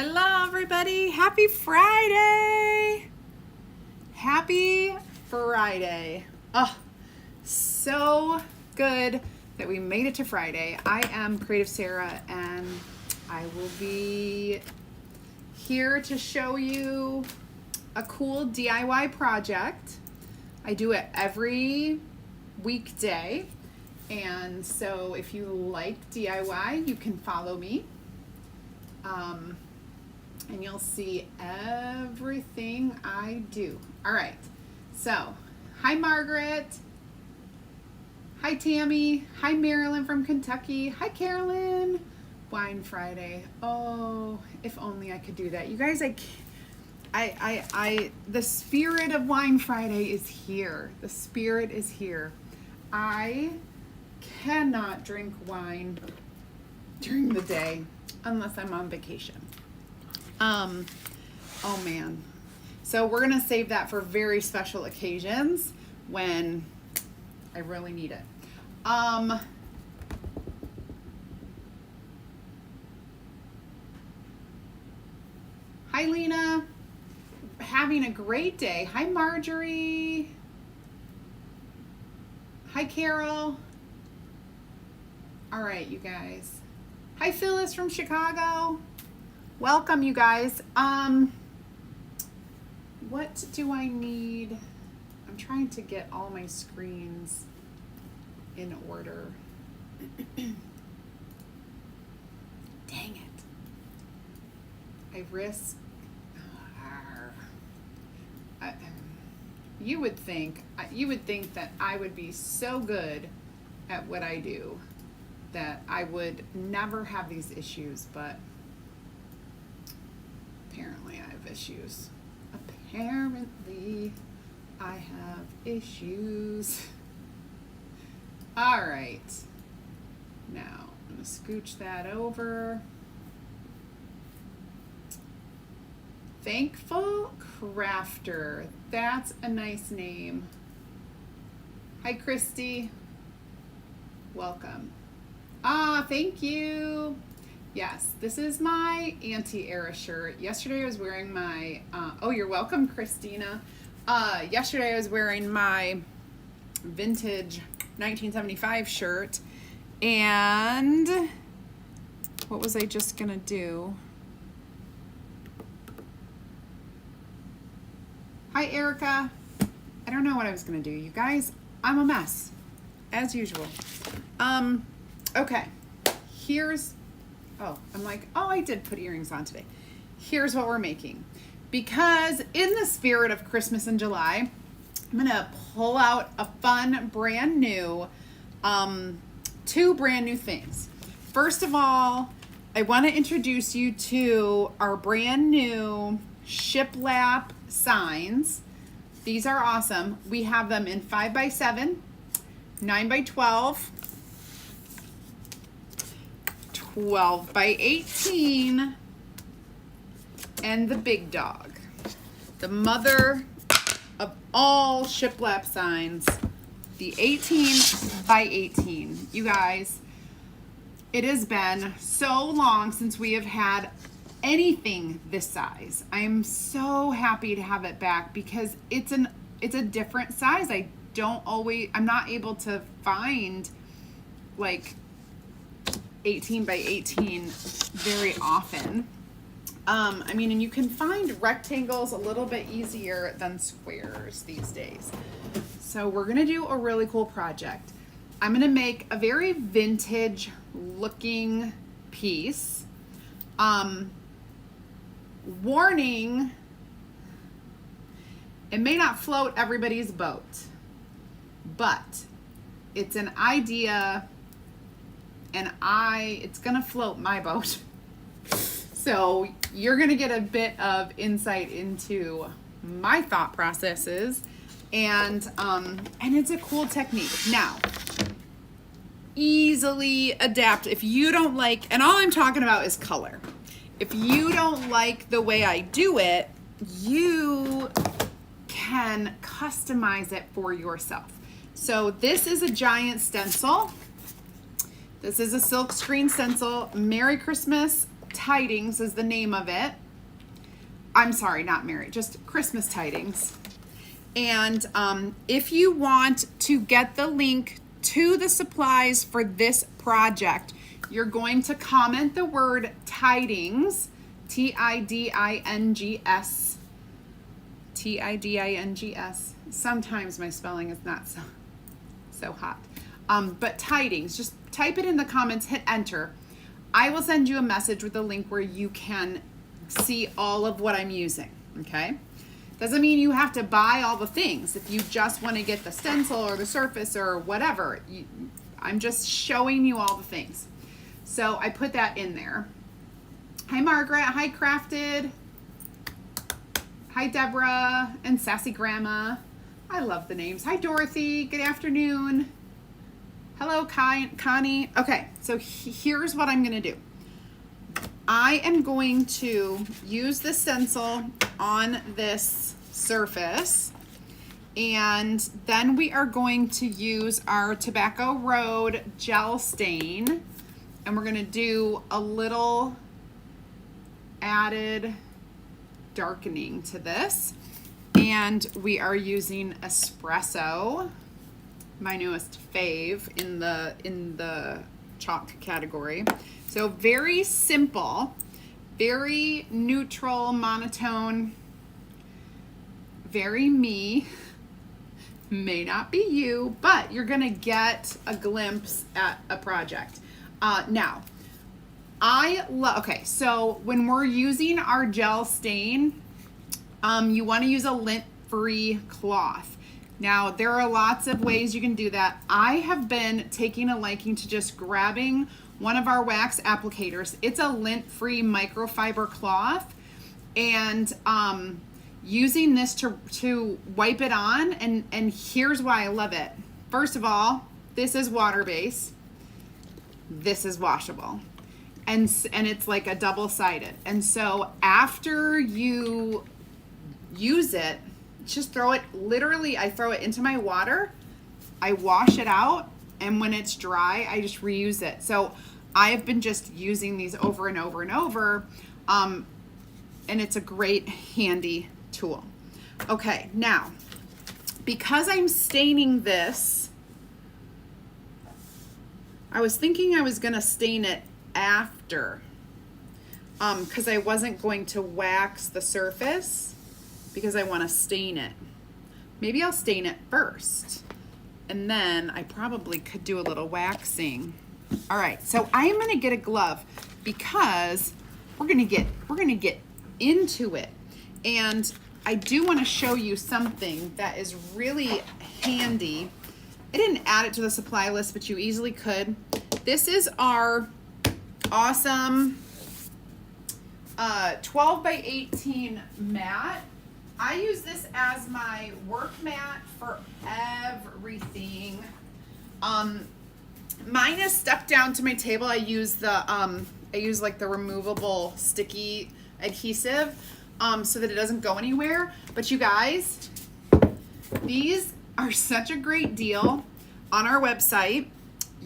Hello, everybody. Happy Friday. Happy Friday. Oh, so good that we made it to Friday. I am Creative Sarah, and I will be here to show you a cool DIY project. I do it every weekday, and so if you like DIY, you can follow me. And you'll see everything I do. All right, so hi Margaret, hi Tammy, hi Marilyn from Kentucky, hi Carolyn. Wine Friday. Oh, if only I could do that. You guys, the spirit of Wine Friday is here. The spirit is here. I cannot drink wine during the day unless I'm on vacation. Oh man. So we're gonna save that for very special occasions when I really need it. Hi Lena. Having a great day. Hi Marjorie. Hi Carol. All right, you guys. Hi Phyllis from Chicago. Welcome, you guys. What do I need? I'm trying to get all my screens in order. Dang it. I risk. You would think that I would be so good at what I do that I would never have these issues, but apparently I have issues. Apparently I have issues. All right. Now I'm going to scooch that over. Thankful Crafter. That's a nice name. Hi, Christy. Welcome. Thank you. Yes, this is my anti-era shirt. Yesterday I was wearing my, oh, you're welcome, Christina. Yesterday I was wearing my vintage 1975 shirt. And what was I just gonna do? Hi, Erica. I don't know what I was gonna do, you guys. I'm a mess, as usual. Okay, here's, oh, I'm like, oh, I did put earrings on today. Here's what we're making. Because in the spirit of Christmas in July, I'm gonna pull out a fun, brand new, two brand new things. First of all, I wanna introduce you to our brand new shiplap signs. These are awesome. We have them in 5x7, 9x12, 12x18, and the big dog, the mother of all shiplap signs, the 18x18. You guys, it has been so long since we have had anything this size. I am so happy to have it back because it's a different size. I'm not able to find like 18x18 very often. And you can find rectangles a little bit easier than squares these days. So we're gonna do a really cool project. I'm gonna make a very vintage looking piece. Warning, it may not float everybody's boat, but it's an idea, and it's gonna float my boat. So you're gonna get a bit of insight into my thought processes, and it's a cool technique. Now, easily adapt. If you don't like, and all I'm talking about is color. If you don't like the way I do it, you can customize it for yourself. So this is a giant stencil. This is a silk screen stencil. Merry Christmas Tidings is the name of it. I'm sorry, not Mary, just Christmas Tidings. And if you want to get the link to the supplies for this project, you're going to comment the word Tidings, Tidings, Tidings. Sometimes my spelling is not so hot. But Tidings, just type it in the comments, hit enter. I will send you a message with a link where you can see all of what I'm using, okay? Doesn't mean you have to buy all the things. If you just want to get the stencil or the surface or whatever, I'm just showing you all the things. So I put that in there. Hi Margaret, hi Crafted, hi Deborah and Sassy Grandma. I love the names. Hi Dorothy, good afternoon. Hello Connie. Okay, so here's what I'm gonna do. I am going to use the stencil on this surface, and then we are going to use our Tobacco Road gel stain, and we're going to do a little added darkening to this. And we are using espresso, my newest fave in the chalk category. So very simple, very neutral, monotone, very me. May not be you, but you're gonna get a glimpse at a project. Now, okay, so when we're using our gel stain, you wanna use a lint-free cloth. Now, there are lots of ways you can do that. I have been taking a liking to just grabbing one of our wax applicators. It's a lint-free microfiber cloth, and using this to wipe it on, and here's why I love it. First of all, this is water-based. This is washable. And it's like a double-sided. And so after you use it, just throw it, literally I throw it into my water, I wash it out, and when it's dry, I just reuse it. So I have been just using these over and over and over, and it's a great handy tool. Okay, now, because I'm staining this, I was thinking I was gonna stain it after, because I wasn't going to wax the surface, because I want to stain it. Maybe I'll stain it first, and then I probably could do a little waxing. All right, so I am gonna get a glove because we're gonna get into it. And I do want to show you something that is really handy. I didn't add it to the supply list, but you easily could. This is our awesome 12 by 18 mat. I use this as my work mat for everything. Mine is stuck down to my table. I use like the removable sticky adhesive so that it doesn't go anywhere. But you guys, these are such a great deal on our website.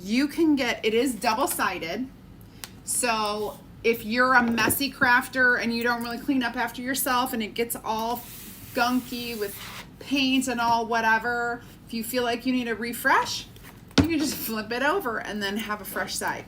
You can get, it is double-sided. So if you're a messy crafter and you don't really clean up after yourself and it gets all gunky with paint and all whatever, if you feel like you need a refresh, you can just flip it over and then have a fresh side.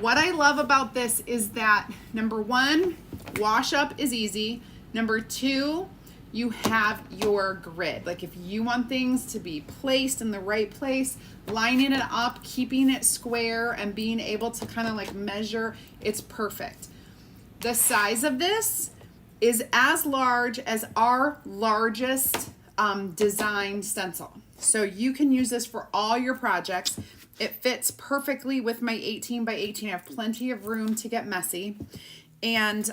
What I love about this is that, number one, wash up is easy. Number two, you have your grid. Like if you want things to be placed in the right place, lining it up, keeping it square, and being able to kind of like measure, it's perfect. The size of this is as large as our largest design stencil. So you can use this for all your projects. It fits perfectly with my 18 by 18. I have plenty of room to get messy. And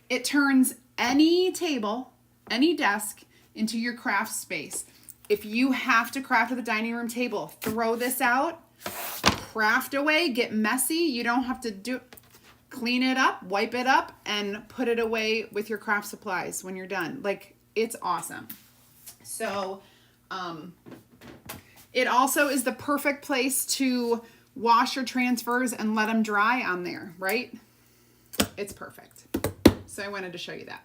it turns any table, any desk into your craft space. If you have to craft at the dining room table, throw this out, craft away, get messy. You don't have to clean it up, wipe it up, and put it away with your craft supplies when you're done. Like, it's awesome. So, it also is the perfect place to wash your transfers and let them dry on there, right? it's perfect. So I wanted to show you that.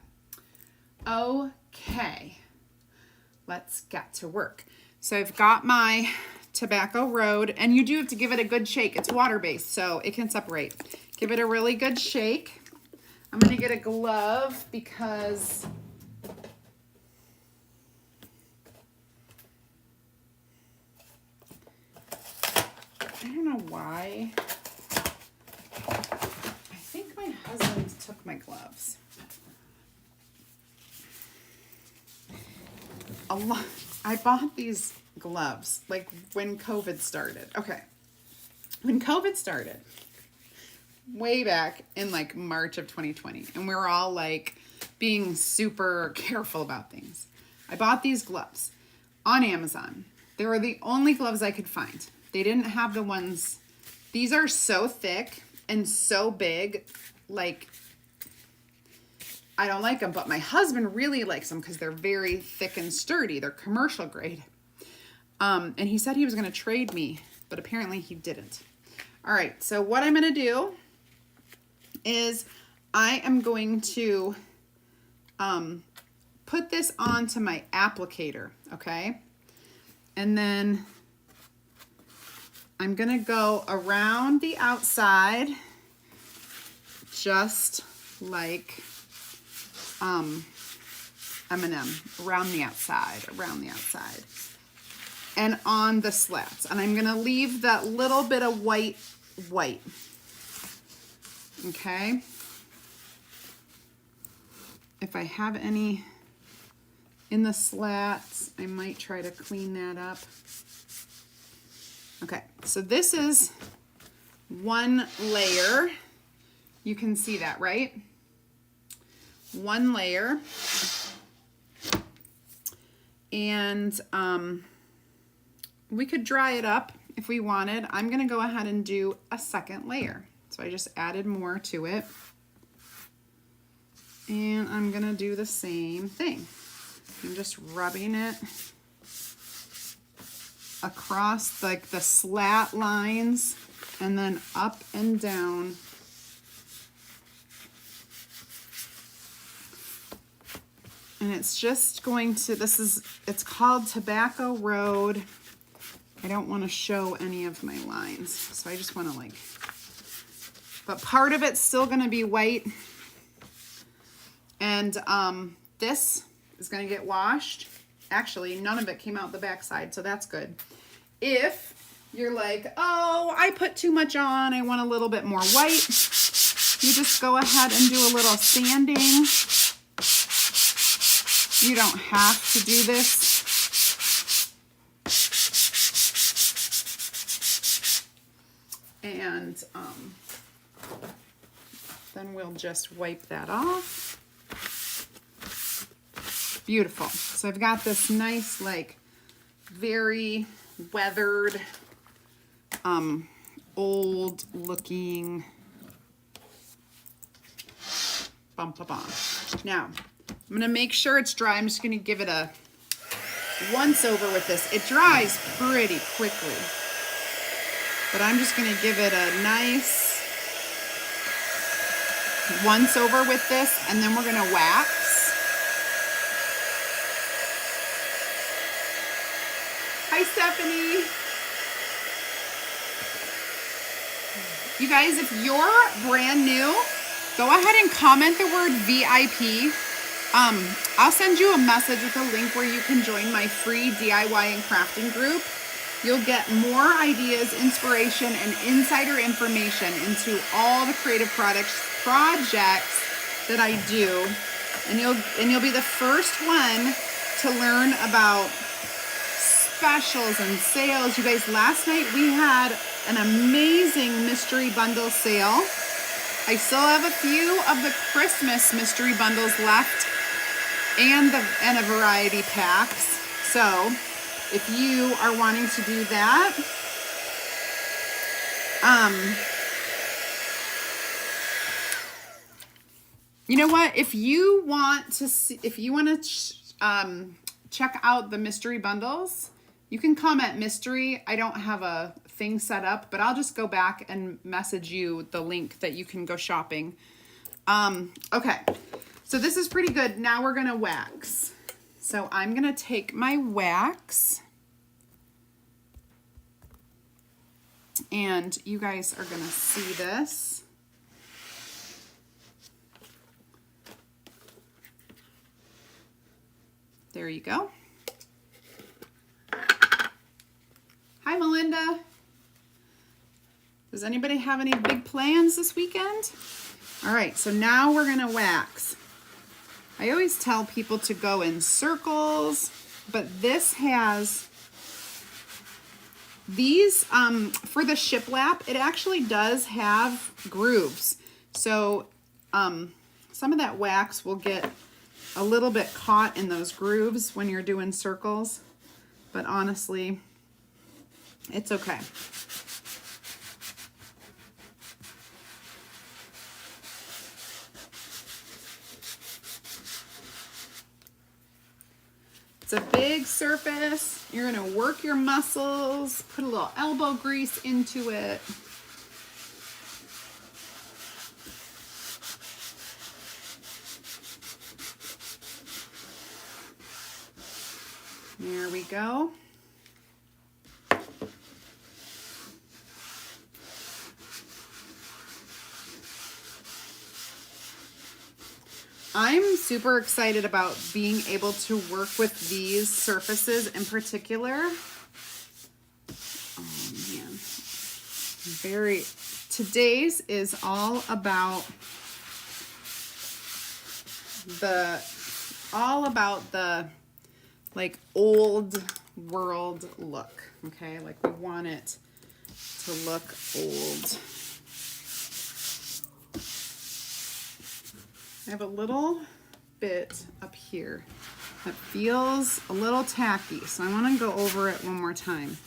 Okay, let's get to work. So I've got my Tobacco Road, and you do have to give it a good shake. It's water-based, so it can separate. Give it a really good shake. I'm gonna get a glove because I don't know why. I think my husband took my gloves. I bought these gloves like when COVID started. Okay. When COVID started, way back in like March of 2020, and we were all like being super careful about things. I bought these gloves on Amazon. They were the only gloves I could find. They didn't have the ones, these are so thick and so big, like, I don't like them, but my husband really likes them because they're very thick and sturdy. They're commercial grade. And he said he was going to trade me, but apparently he didn't. All right, so what I'm going to do is I am going to put this onto my applicator, okay? And then I'm going to go around the outside just like M&M, around the outside, and on the slats. And I'm going to leave that little bit of white, okay? If I have any in the slats, I might try to clean that up. Okay, so this is one layer. You can see that, right? One layer. And we could dry it up if we wanted. I'm gonna go ahead and do a second layer. So I just added more to it. And I'm gonna do the same thing. I'm just rubbing it across like the slat lines and then up and down. And it's just going to, it's called Tobacco Road. I don't want to show any of my lines. So I just want to but part of it's still going to be white. And this is going to get washed. Actually, none of it came out the backside, so that's good. If you're like, oh, I put too much on, I want a little bit more white, you just go ahead and do a little sanding. You don't have to do this. And then we'll just wipe that off. Beautiful. So I've got this nice, like, very weathered, old looking bump. Now, I'm going to make sure it's dry. I'm just going to give it a once over with this. It dries pretty quickly, but I'm just going to give it a nice once over with this, and then we're going to wax. Hi, Stephanie. You guys, if you're brand new, go ahead and comment the word VIP. I'll send you a message with a link where you can join my free DIY and crafting group. You'll get more ideas, inspiration, and insider information into all the creative projects that I do. And you'll be the first one to learn about specials and sales. You guys, last night we had an amazing mystery bundle sale. I still have a few of the Christmas mystery bundles left and a variety packs. So if you are wanting to do that, you know what? If you want to check out the mystery bundles, you can comment mystery. I don't have a thing set up, but I'll just go back and message you the link that you can go shopping. Okay, so this is pretty good. Now we're gonna wax. So I'm gonna take my wax, and you guys are gonna see this. There you go. Hi, Melinda. Does anybody have any big plans this weekend? All right, so now we're gonna wax. I always tell people to go in circles, but this has these, for the shiplap, it actually does have grooves. So some of that wax will get a little bit caught in those grooves when you're doing circles, but honestly, it's okay. It's a big surface. You're gonna work your muscles, put a little elbow grease into it. There we go. I'm super excited about being able to work with these surfaces in particular. Oh man, today's is all about the like old world look, okay? Like we want it to look old. I have a little bit up here that feels a little tacky, so I want to go over it one more time.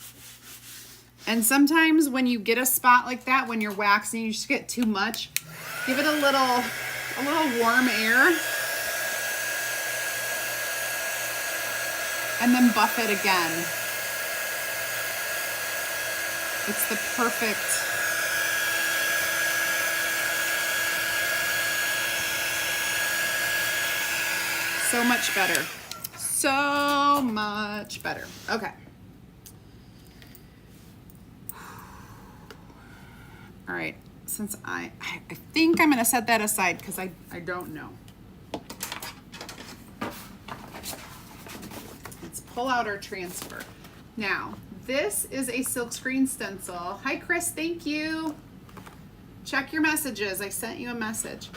And sometimes when you get a spot like that, when you're waxing, you just get too much. Give it a little warm air, and then buff it again. It's the perfect. So much better. So much better. Okay. All right. Since I think I'm going to set that aside because I don't know. Let's pull out our transfer. Now, this is a silkscreen stencil. Hi, Chris. Thank you. Check your messages. I sent you a message.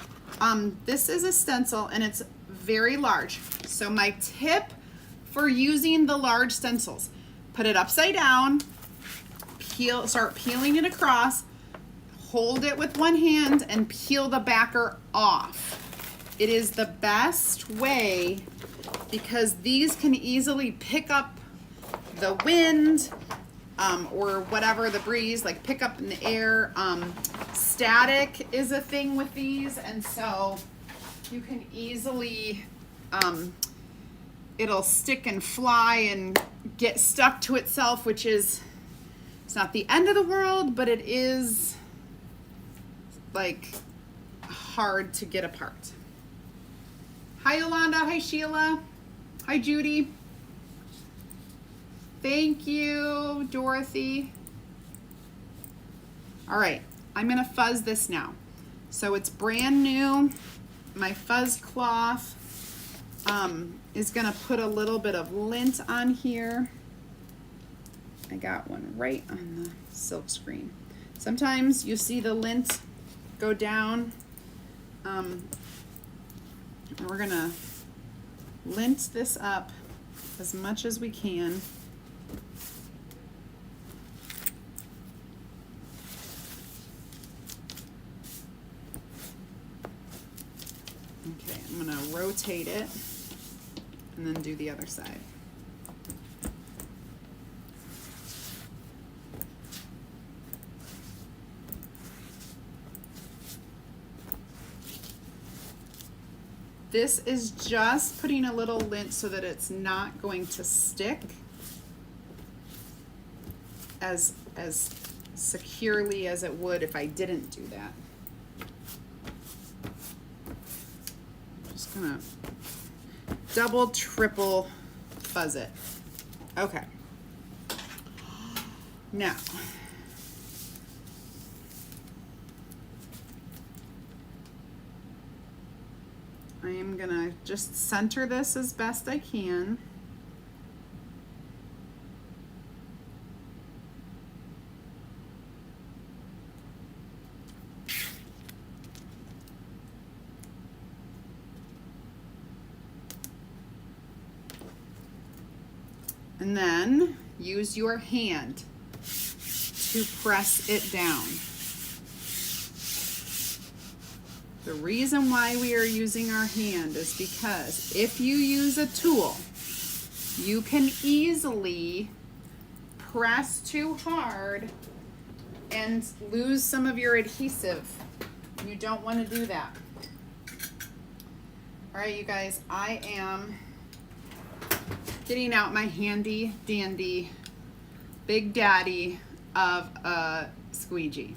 This is a stencil and it's very large. So my tip for using the large stencils, put it upside down, start peeling it across, hold it with one hand and peel the backer off. It is the best way because these can easily pick up the wind or whatever, the breeze, like pick up in the air. Static is a thing with these, and so you can easily, it'll stick and fly and get stuck to itself, which is, it's not the end of the world, but it is like hard to get apart. Hi Yolanda, hi Sheila, hi Judy. Thank you, Dorothy. All right, I'm gonna fuzz this now. So it's brand new. My fuzz cloth is gonna put a little bit of lint on here. I got one right on the silk screen. Sometimes you see the lint go down. We're gonna lint this up as much as we can. Okay, I'm gonna rotate it and then do the other side. This is just putting a little lint so that it's not going to stick as securely as it would if I didn't do that. gonna double, triple fuzz it. Okay. Now, I am gonna just center this as best I can. And then use your hand to press it down. The reason why we are using our hand is because if you use a tool, you can easily press too hard and lose some of your adhesive. You don't want to do that. All right, you guys, I am getting out my handy dandy Big Daddy of a squeegee.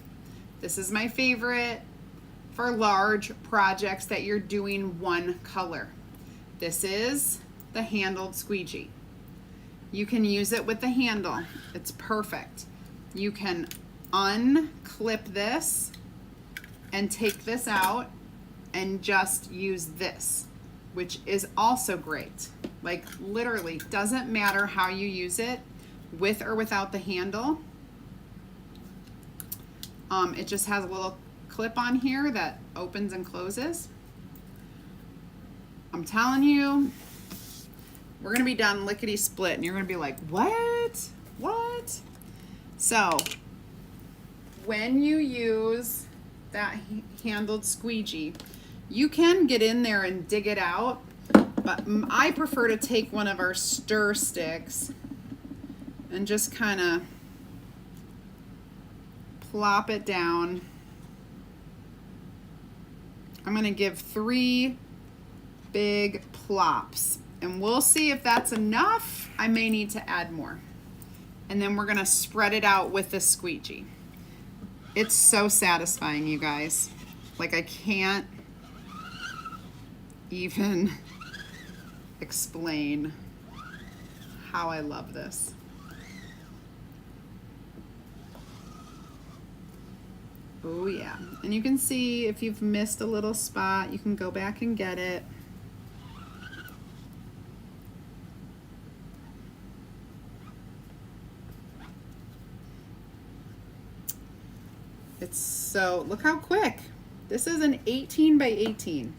This is my favorite for large projects that you're doing one color. This is the handled squeegee. You can use it with the handle. It's perfect. You can unclip this and take this out and just use this, which is also great. Like literally, doesn't matter how you use it, with or without the handle. It just has a little clip on here that opens and closes. I'm telling you, we're gonna be done lickety split and you're gonna be like, what? What? So when you use that handled squeegee, you can get in there and dig it out, but I prefer to take one of our stir sticks and just kind of plop it down. I'm going to give 3 big plops and we'll see if that's enough. I may need to add more. And then we're going to spread it out with the squeegee. It's so satisfying, you guys. Like I can't even explain how I love this. Oh yeah, and you can see if you've missed a little spot, you can go back and get it. It's so, look how quick. This is an 18 by 18.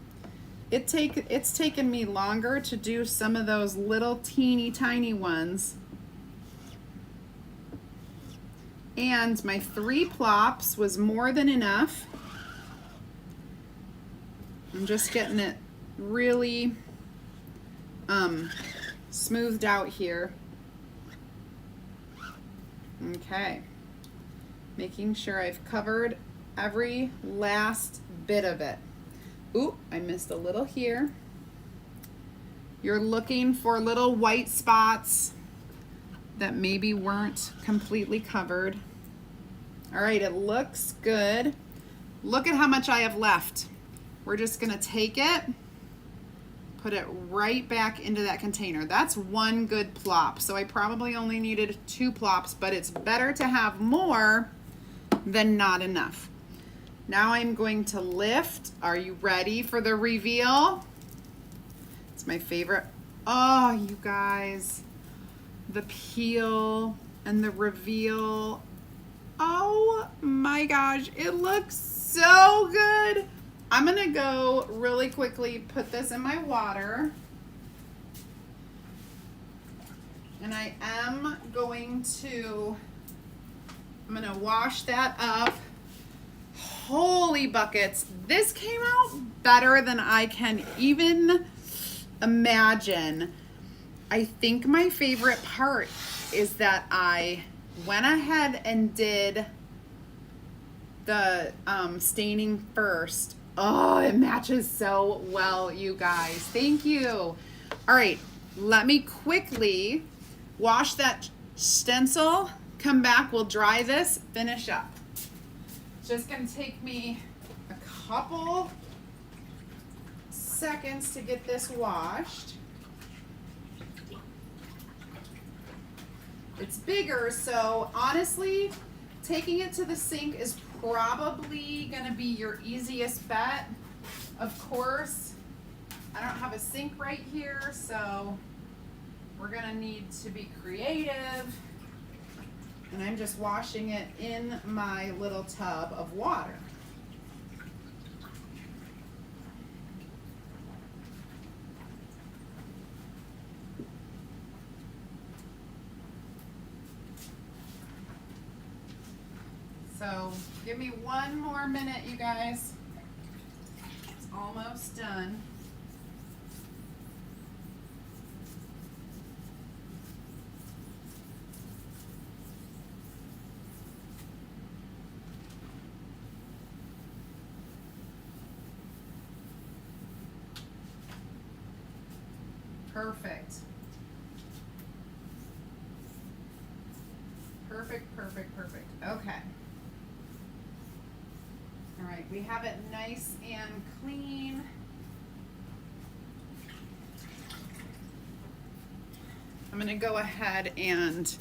It's taken me longer to do some of those little teeny tiny ones. And my 3 plops was more than enough. I'm just getting it really smoothed out here. Okay. Making sure I've covered every last bit of it. Ooh, I missed a little here. You're looking for little white spots that maybe weren't completely covered. All right, it looks good. Look at how much I have left. We're just gonna take it, put it right back into that container. That's 1 good plop. So I probably only needed 2 plops, but it's better to have more than not enough. Now I'm going to lift. Are you ready for the reveal? It's my favorite. Oh, you guys, the peel and the reveal. Oh my gosh, it looks so good. I'm gonna go really quickly put this in my water. And I'm gonna wash that up. Holy buckets, this came out better than I can even imagine. I think my favorite part is that I went ahead and did the staining first. Oh, it matches so well, you guys. Thank you. All right, let me quickly wash that stencil, come back, we'll dry this, finish up. It's just gonna take me a couple seconds to get this washed. It's bigger, so honestly, taking it to the sink is probably gonna be your easiest bet. Of course, I don't have a sink right here, so we're gonna need to be creative. And I'm just washing it in my little tub of water. So give me one more minute, you guys. It's almost done. Perfect. Perfect, perfect, perfect. Okay. All right, we have it nice and clean. I'm gonna go ahead and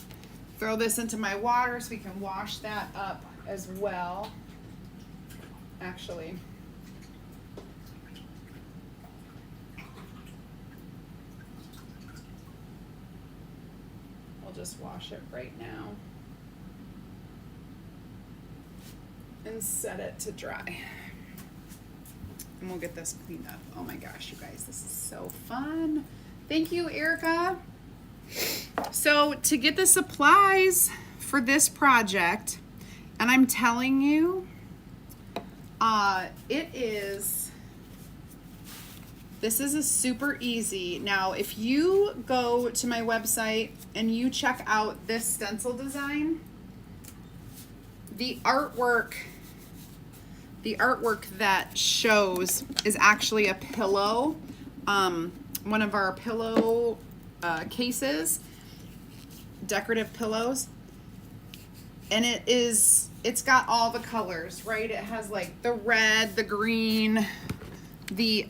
throw this into my water so we can wash that up as well. Actually, we'll just wash it right now and set it to dry. And we'll get this cleaned up. Oh my gosh, you guys, this is so fun. Thank you, Erica. So to get the supplies for this project, and I'm telling you, this is a super easy. Now, if you go to my website and you check out this stencil design, the artwork that shows is actually a pillow, one of our pillow cases, decorative pillows, and it's got all the colors, right? It has like the red, the green, the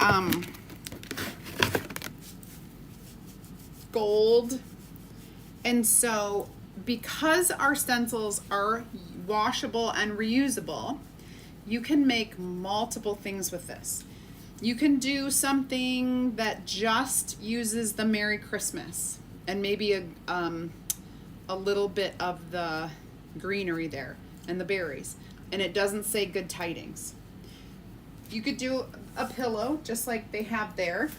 gold. And so because our stencils are washable and reusable, you can make multiple things with this. You can do something that just uses the Merry Christmas and maybe a little bit of the greenery there and the berries, and it doesn't say Good Tidings. You could do a pillow just like they have there.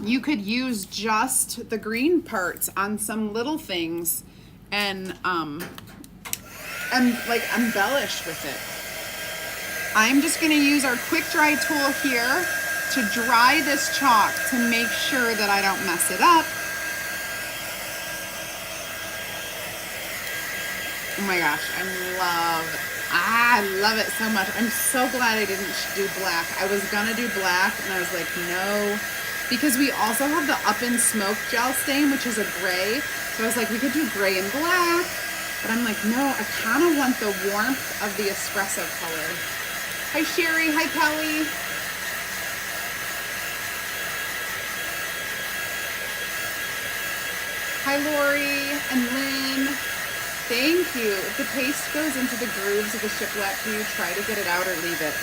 You could use just the green parts on some little things and like embellish with it. I'm just going to use our quick dry tool here to dry this chalk to make sure that I don't mess it up. Oh my gosh, I love it so much. I'm so glad I didn't do black. I was gonna do black and I was like, no, because we also have the Up in Smoke gel stain, which is a gray. So I was like, we could do gray and black, but I'm like, no, I kind of want the warmth of the espresso color. Hi Sherry, hi Kelly. Hi Lori and Lynn. Thank you. If the paste goes into the grooves of the shiplap, do you try to get it out or leave it?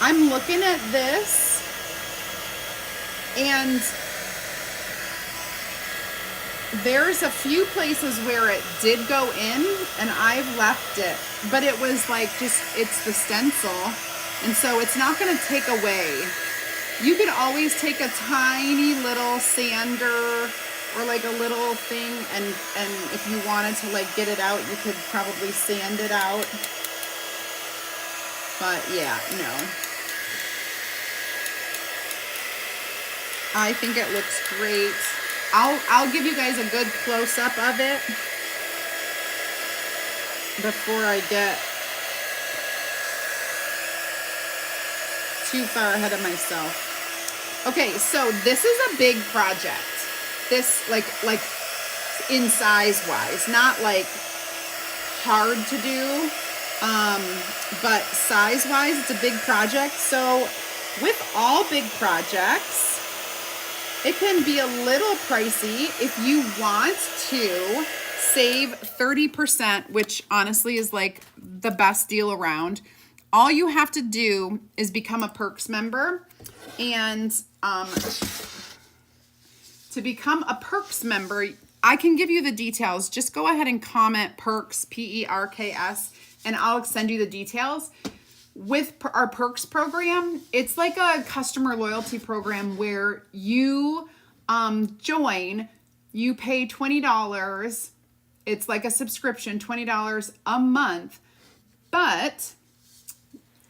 I'm looking at this and there's a few places where it did go in and I've left it, but it was like it's the stencil, and so it's not going to take away. You could always take a tiny little sander or like a little thing, and if you wanted to like get it out, you could probably sand it out. But yeah, no. I think it looks great. I'll give you guys a good close-up of it before I get too far ahead of myself. Okay, so this is a big project. This like in size-wise, not like hard to do, but size-wise, it's a big project. So with all big projects, it can be a little pricey if you want to save 30%, which honestly is like the best deal around. All you have to do is become a Perks member. And to become a Perks member, I can give you the details. Just go ahead and comment Perks, P-E-R-K-S, and I'll send you the details. With our Perks program, it's like a customer loyalty program where you join, you pay $20. It's like a subscription, $20 a month. But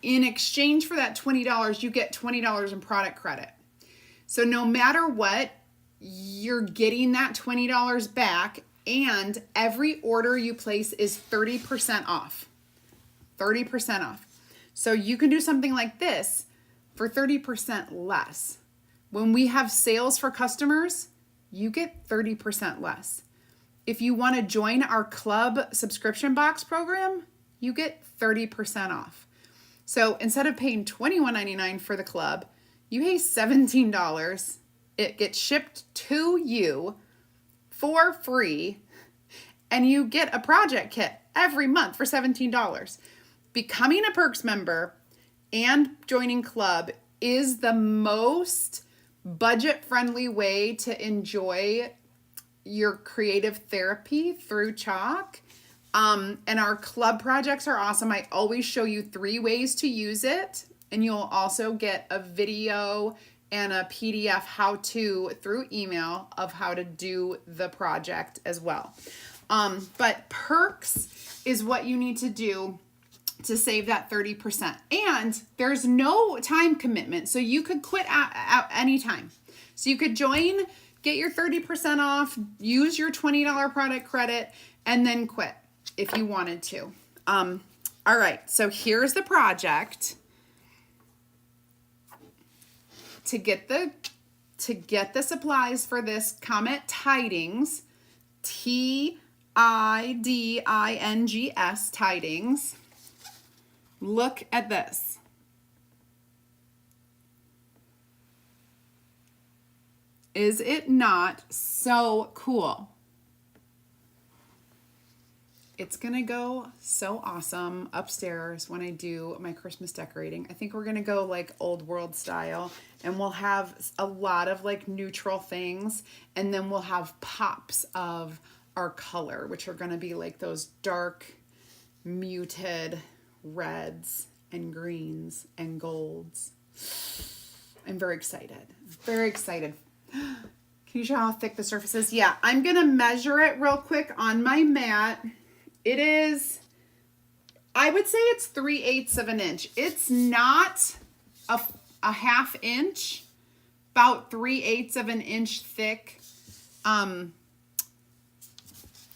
in exchange for that $20, you get $20 in product credit. So no matter what, you're getting that $20 back, and every order you place is 30% off. 30% off. So you can do something like this for 30% less. When we have sales for customers, you get 30% less. If you want to join our club subscription box program, you get 30% off. So instead of paying $21.99 for the club, you pay $17. It gets shipped to you for free, and you get a project kit every month for $17. Becoming a Perks member and joining club is the most budget-friendly way to enjoy your creative therapy through chalk. And our club projects are awesome. I always show you 3 ways to use it, and you'll also get a video and a PDF how-to through email of how to do the project as well. But Perks is what you need to do to save that 30%. And there's no time commitment, so you could quit at any time. So you could join, get your 30% off, use your $20 product credit, and then quit if you wanted to. All right, so here's the project. To get the supplies for this, comment Tidings, Tidings, Tidings. Look at this. Is it not so cool? It's going to go so awesome upstairs when I do my Christmas decorating. I think we're going to go like old world style, and we'll have a lot of like neutral things, and then we'll have pops of our color, which are going to be like those dark, muted reds and greens and golds. I'm very excited. Very excited. Can you show how thick the surface is? Yeah, I'm going to measure it real quick on my mat. It is, I would say it's 3/8 of an inch. It's not a half inch, about 3/8 of an inch thick.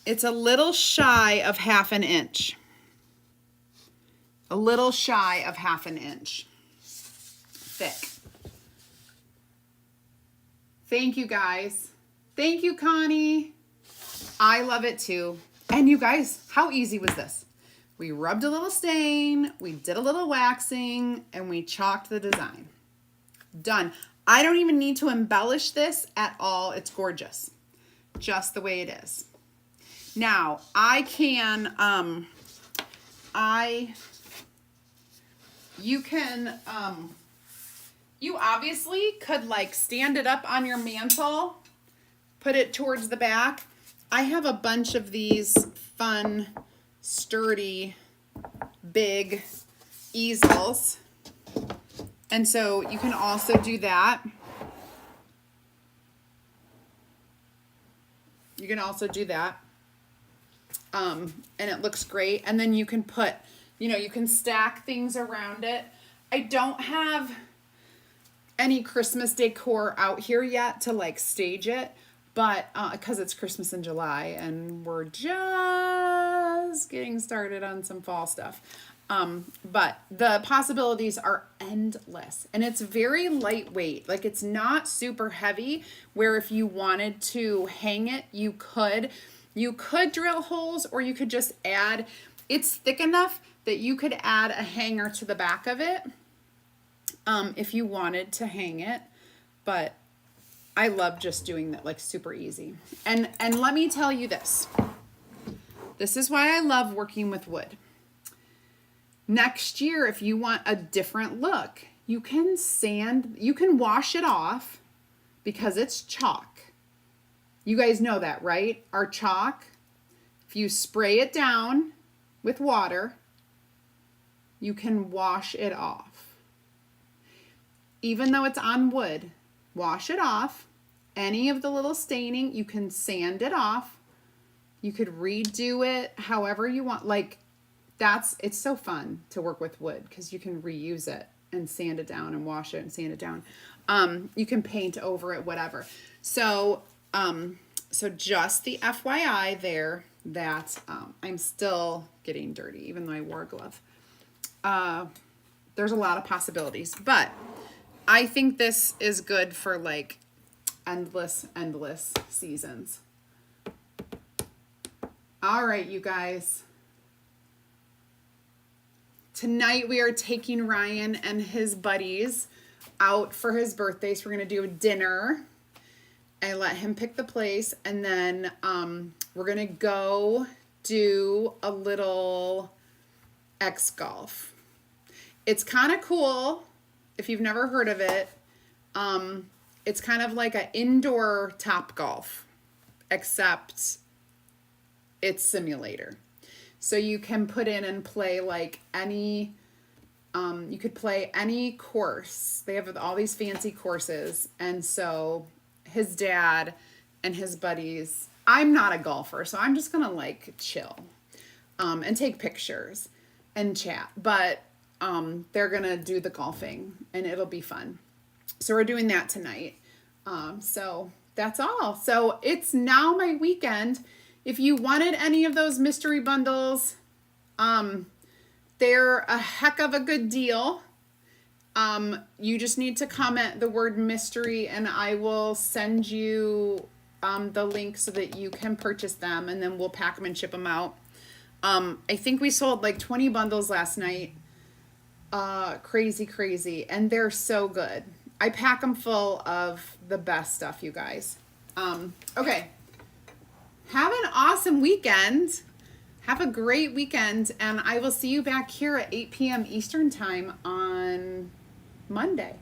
It's a little shy of half an inch. A little shy of half an inch thick. Thank you guys. Thank you, Connie. I love it too. And you guys, how easy was this? We rubbed a little stain, we did a little waxing, and we chalked the design. Done. I don't even need to embellish this at all. It's gorgeous. Just the way it is. Now, I can, you obviously could like stand it up on your mantle, put it towards the back. I have a bunch of these fun, sturdy, big easels. And so you can also do that. You can also do that. And it looks great. And then you can put, you can stack things around it. I don't have any Christmas decor out here yet to like stage it, but because it's Christmas in July and we're just getting started on some fall stuff. But the possibilities are endless, and it's very lightweight. Like, it's not super heavy where if you wanted to hang it, you could. You could drill holes, or you could just add, it's thick enough that you could add a hanger to the back of it if you wanted to hang it. But I love just doing that, like super easy. And let me tell you this. This is why I love working with wood. Next year, if you want a different look, you can wash it off because it's chalk. You guys know that, right? Our chalk, if you spray it down with water, you can wash it off. Even though it's on wood, wash it off. Any of the little staining, you can sand it off. You could redo it however you want. Like, it's so fun to work with wood because you can reuse it and sand it down and wash it and sand it down. You can paint over it, whatever. So just the FYI there that I'm still getting dirty, even though I wore a glove. There's a lot of possibilities, but I think this is good for like endless seasons. All right, you guys. Tonight we are taking Ryan and his buddies out for his birthday. So we're going to do a dinner. I let him pick the place, and then we're going to go do a little X golf. It's kind of cool if you've never heard of it. It's kind of like an indoor Top Golf, except it's simulator. So you can put in and play like any, you could play any course. They have all these fancy courses. And so his dad and his buddies, I'm not a golfer, so I'm just going to like chill and take pictures and chat. But they're going to do the golfing and it'll be fun. So we're doing that tonight. So that's all. So it's now my weekend. If you wanted any of those mystery bundles, they're a heck of a good deal. You just need to comment the word mystery and I will send you the link so that you can purchase them, and then we'll pack them and ship them out. I think we sold like 20 bundles last night. Crazy. And they're so good. I pack them full of the best stuff, you guys. Okay. Have an awesome weekend. Have a great weekend. And I will see you back here at 8 p.m. Eastern time on Monday.